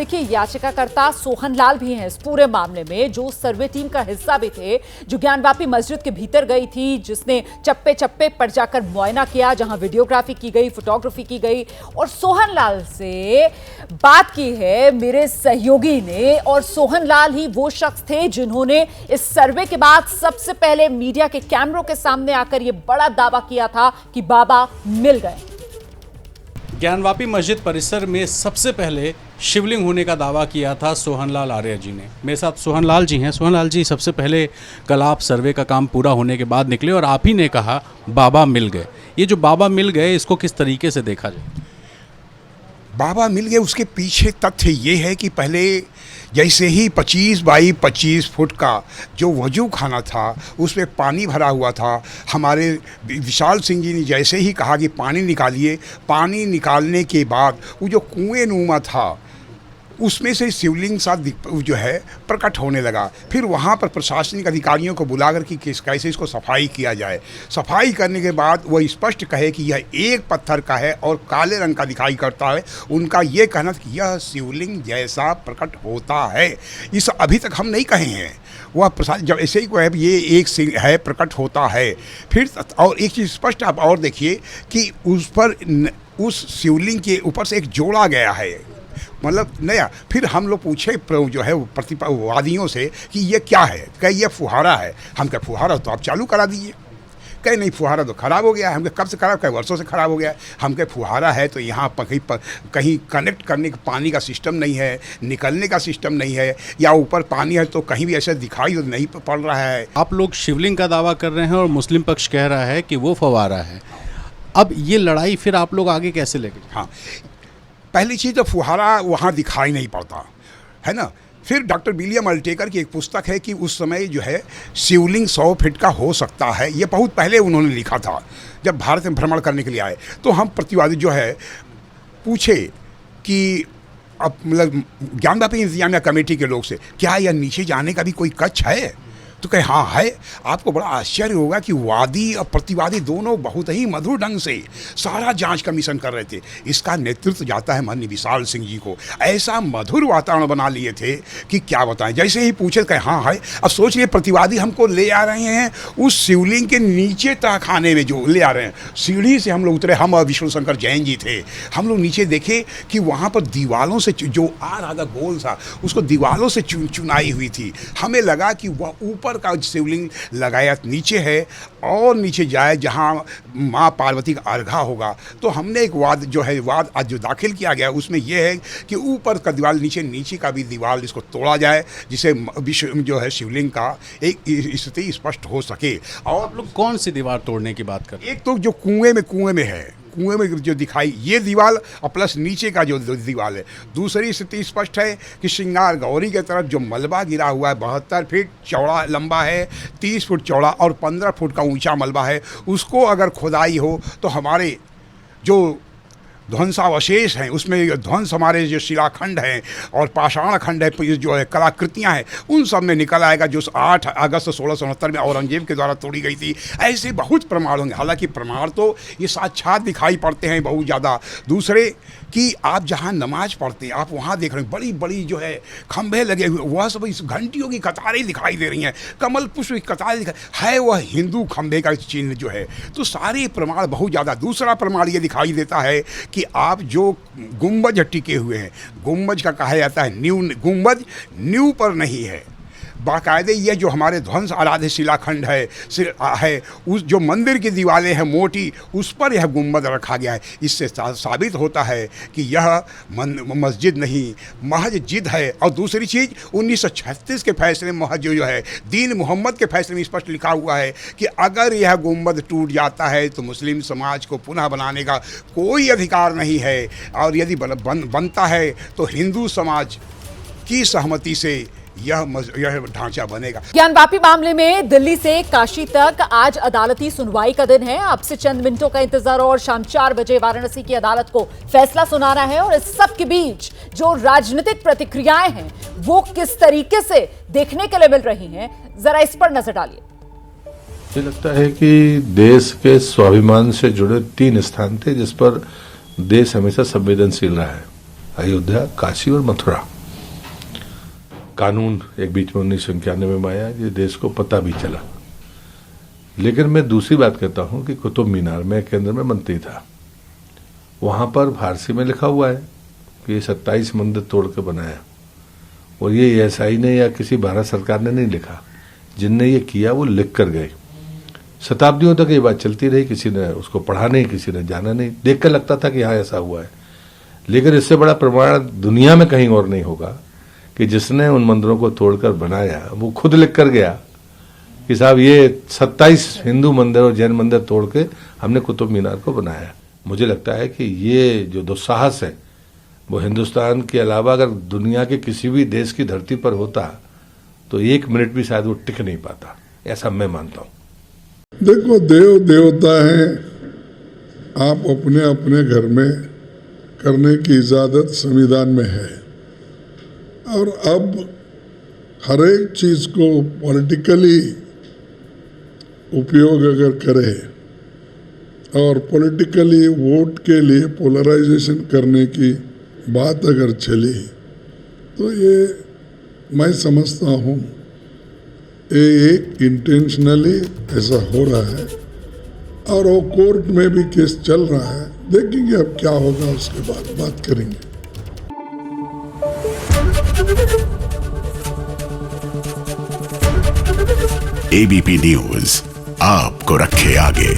देखिए, याचिकाकर्ता सोहन लाल भी हैं इस पूरे मामले में, जो सर्वे टीम का हिस्सा भी थे, जो ज्ञानवापी मस्जिद के भीतर गई थी, जिसने चप्पे चप्पे पर जाकर मुआयना किया, जहां वीडियोग्राफी की गई, फोटोग्राफी की गई, और सोहन लाल से बात की है मेरे सहयोगी ने। और सोहन लाल ही वो शख्स थे जिन्होंने इस सर्वे के बाद सबसे पहले मीडिया के कैमरों के सामने आकर यह बड़ा दावा किया था कि बाबा मिल गए। ज्ञानवापी मस्जिद परिसर में सबसे पहले शिवलिंग होने का दावा किया था सोहनलाल आर्य जी ने। मेरे साथ सोहनलाल जी हैं। सोहनलाल जी, सबसे पहले कल आप सर्वे का काम पूरा होने के बाद निकले और आप ही ने कहा बाबा मिल गए। ये जो बाबा मिल गए, इसको किस तरीके से देखा जाए? बाबा मिल गए, उसके पीछे तथ्य ये है कि पहले जैसे ही 25 बाई 25 फुट का जो वजू खाना था उसमें पानी भरा हुआ था, हमारे विशाल सिंह जी ने जैसे ही कहा कि पानी निकालिए, पानी निकालने के बाद वो जो कुएं नुमा था उसमें से शिवलिंग सा जो है प्रकट होने लगा। फिर वहाँ पर प्रशासनिक अधिकारियों को बुलाकर कि कैसे इसको सफाई किया जाए। सफाई करने के बाद वह स्पष्ट कहे कि यह एक पत्थर का है और काले रंग का दिखाई करता है। उनका ये कहना था कि यह शिवलिंग जैसा प्रकट होता है। इस अभी तक हम नहीं कहे हैं, वह प्रशासन जब ऐसे ही को है ये एक है प्रकट होता है। फिर और एक चीज़ स्पष्ट आप और देखिए कि उस पर उस शिवलिंग के ऊपर से एक जोड़ा गया है, मतलब नया। फिर हम लोग पूछे जो है प्रतिवादियों से कि ये क्या है, कहे ये फुहारा है। हम कहे फुहारा तो आप चालू करा दीजिए। कहे नहीं, फुहारा तो ख़राब हो गया है। हम कहे कब से ख़राब? कहे वर्षों से ख़राब हो गया है। हम कहे फुहारा है तो यहाँ कहीं कनेक्ट करने का पानी का सिस्टम नहीं है, निकलने का सिस्टम नहीं है, या ऊपर पानी है तो कहीं भी ऐसे दिखाई नहीं पड़ रहा है। आप लोग शिवलिंग का दावा कर रहे हैं और मुस्लिम पक्ष कह रहा है कि वो फवारा है। अब ये लड़ाई फिर आप लोग आगे कैसे लेंगे? हाँ, पहली चीज़ तो फुहारा वहाँ दिखाई नहीं पड़ता है ना। फिर डॉक्टर विलियम अल्टेकर की एक पुस्तक है कि उस समय जो है शिवलिंग 100 फीट का हो सकता है। ये बहुत पहले उन्होंने लिखा था जब भारत में भ्रमण करने के लिए आए। तो हम प्रतिवादी जो है पूछे कि अब मतलब ज्ञानवापी इंतजामिया कमेटी के लोग से, क्या यह नीचे जाने का भी कोई कच्छ है? तो कहे हाँ है। आपको बड़ा आश्चर्य होगा कि वादी और प्रतिवादी दोनों बहुत ही मधुर ढंग से सारा जांच कमीशन कर रहे थे। इसका नेतृत्व जाता है माननीय विशाल सिंह जी को। ऐसा मधुर वातावरण बना लिए थे कि क्या बताएं। जैसे ही पूछे कहे हाँ है। अब सोच लिए प्रतिवादी हमको ले आ रहे हैं उस शिवलिंग के नीचे तहखाने में, जो ले आ रहे हैं सीढ़ी से हम लोग उतरे। हम और विष्णु शंकर जैन जी थे। हम लोग नीचे देखे कि वहाँ पर दीवालों से जो आ रहा था गोल सा, उसको दीवालों से चुनाई हुई थी। हमें लगा कि वह ऊपर का शिवलिंग लगाया नीचे है और नीचे जाए जहां मां पार्वती का अर्घा होगा। तो हमने एक वाद आज जो दाखिल किया गया उसमें यह है कि ऊपर का दीवार नीचे का भी दीवार इसको तोड़ा जाए, जिससे विश्व जो है शिवलिंग का एक स्थिति स्पष्ट हो सके। और आप लोग कौन सी दीवार तोड़ने की बात कर रहे हैं? एक तो जो कुएं में है, कुएं में जो दिखाई ये दीवार और प्लस नीचे का जो दीवार है। दूसरी स्थिति स्पष्ट है कि श्रृंगार गौरी की तरफ जो मलबा गिरा हुआ है 72 फीट चौड़ा लंबा है, 30 फुट चौड़ा और 15 फुट का ऊंचा मलबा है। उसको अगर खुदाई हो तो हमारे जो ध्वंसावशेष हैं उसमें ध्वंस हमारे जो शिलाखंड हैं और पाषाण खंड है, जो है कलाकृतियां हैं, उन सब में निकल आएगा जो 8 अगस्त 1669 में औरंगजेब के द्वारा तोड़ी गई थी। ऐसे बहुत प्रमाण होंगे। हालांकि प्रमाण तो ये साक्षात दिखाई पड़ते हैं बहुत ज़्यादा। दूसरे कि आप जहाँ नमाज पढ़ते हैं आप वहाँ देख रहे हैं बड़ी बड़ी जो है खंभे लगे हुए, वह सब इस घंटियों की कतारें दिखाई दे रही हैं, कमल पुष्प की कतारें दिखाई है, वह हिंदू खंभे का चिन्ह जो है। तो सारे प्रमाण बहुत ज़्यादा। दूसरा प्रमाण ये दिखाई देता है कि आप जो गुंबज टिके हुए हैं, गुंबज का कहा जाता है गुंबज न्यू पर नहीं है, बाकायदे ये जो हमारे ध्वंस आराध्य शिलाखंड है उस जो मंदिर की दीवारें हैं मोटी, उस पर यह गुंबद रखा गया है। इससे साबित होता है कि यह मस्जिद नहीं महज जिद है। और दूसरी चीज़ 1936 के फैसले महज जो है दीन मोहम्मद के फैसले में स्पष्ट लिखा हुआ है कि अगर यह गुंबद टूट जाता है तो मुस्लिम समाज को पुनः बनाने का कोई अधिकार नहीं है, और यदि बनता है तो हिंदू समाज की सहमति से यह ढांचा बनेगा। ज्ञानवापी मामले में दिल्ली से काशी तक आज अदालती सुनवाई का दिन है। अब से चंद मिनटों का इंतजार और शाम 4 बजे वाराणसी की अदालत को फैसला सुनाना है। और इस सब के बीच जो राजनीतिक प्रतिक्रियाएं हैं वो किस तरीके से देखने के लिए मिल रही हैं, जरा इस पर नजर डालिए। मुझे लगता है कि देश के स्वाभिमान से जुड़े 3 स्थान थे जिस पर देश हमेशा संवेदनशील रहा है: अयोध्या, काशी और मथुरा। कानून एक बीच में 1991 में आया, ये देश को पता भी चला। लेकिन मैं दूसरी बात कहता हूं कि कुतुब मीनार में केंद्र में मंत्री था, वहां पर फारसी में लिखा हुआ है कि 27 मंदिर तोड़ के बनाया, और ये एसआई ने या किसी भारत सरकार ने नहीं लिखा, जिनने ये किया वो लिख कर गए। शताब्दियों तक ये बात चलती रही, किसी ने उसको पढ़ा नहीं, किसी ने जाना नहीं, देख कर लगता था कि हाँ ऐसा हुआ है। लेकिन इससे बड़ा प्रमाण दुनिया में कहीं और नहीं होगा कि जिसने उन मंदिरों को तोड़कर बनाया वो खुद लिख कर गया कि साहब ये 27 हिंदू मंदिर और जैन मंदिर तोड़ के हमने कुतुब मीनार को बनाया। मुझे लगता है कि ये जो दुस्साहस है वो हिंदुस्तान के अलावा अगर दुनिया के किसी भी देश की धरती पर होता तो 1 मिनट भी शायद वो टिक नहीं पाता, ऐसा मैं मानता हूं। देखो, देव देवता है, आप अपने अपने घर में करने की इजाजत संविधान में है, और अब हर एक चीज को पॉलिटिकली उपयोग अगर करे और पॉलिटिकली वोट के लिए पोलराइजेशन करने की बात अगर चली तो ये मैं समझता हूँ ये एक इंटेंशनली ऐसा हो रहा है, और वो कोर्ट में भी केस चल रहा है। देखेंगे अब क्या होगा, उसके बाद बात करेंगे। एबीपी न्यूज आपको रखे आगे।